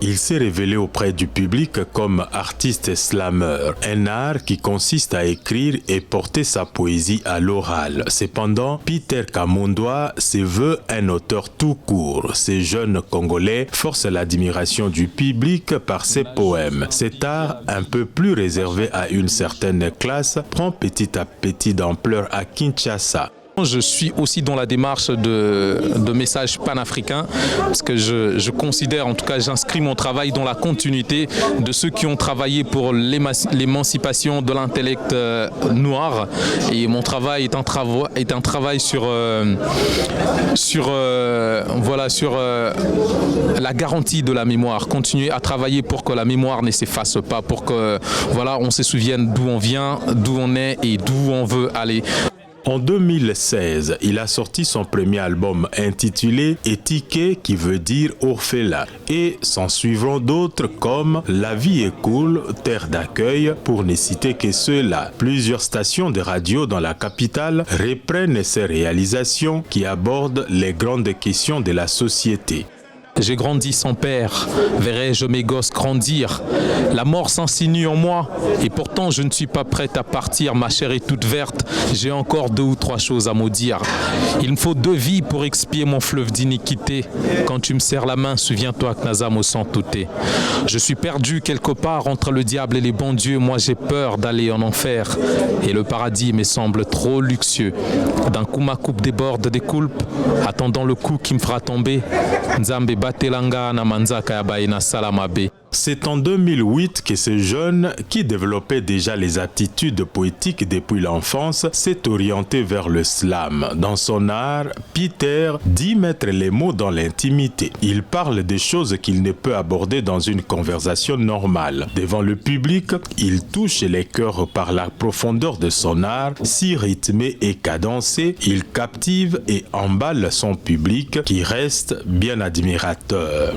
Il s'est révélé auprès du public comme artiste slammer, un art qui consiste à écrire et porter sa poésie à l'oral. Cependant, Peter Kamondwa se veut un auteur tout court. Ce jeune Congolais force l'admiration du public par ses poèmes. Cet art, un peu plus réservé à une certaine classe, prend petit à petit d'ampleur à Kinshasa. Je suis aussi dans la démarche de messages panafricains parce que je considère, en tout cas j'inscris mon travail dans la continuité de ceux qui ont travaillé pour l'émancipation de l'intellect noir, et mon travail est un travail sur la garantie de la mémoire, continuer à travailler pour que la mémoire ne s'efface pas, pour que on se souvienne d'où on vient, d'où on est et d'où on veut aller. En 2016, il a sorti son premier album intitulé Étiqué, qui veut dire orphelin, et s'en suivront d'autres comme La vie est cool, Terre d'accueil, pour ne citer que ceux-là. Plusieurs stations de radio dans la capitale reprennent ces réalisations qui abordent les grandes questions de la société. J'ai grandi sans père, verrai-je mes gosses grandir. La mort s'insinue en moi, et pourtant je ne suis pas prête à partir. Ma chair est toute verte, j'ai encore 2 ou 3 choses à maudire. Il me faut 2 vies pour expier mon fleuve d'iniquité. Quand tu me serres la main, souviens-toi que Naza me sent touté. Je suis perdu quelque part entre le diable et les bons dieux. Moi j'ai peur d'aller en enfer, et le paradis me semble trop luxueux. D'un coup ma coupe déborde des coulpes, attendant le coup qui me fera tomber. Nzambe batelanga na manzaka ya baina salamabe. C'est en 2008 que ce jeune, qui développait déjà les aptitudes poétiques depuis l'enfance, s'est orienté vers le slam. Dans son art, Peter dit mettre les mots dans l'intimité. Il parle des choses qu'il ne peut aborder dans une conversation normale. Devant le public, il touche les cœurs par la profondeur de son art. Si rythmé et cadencé, il captive et emballe son public qui reste bien admirateur.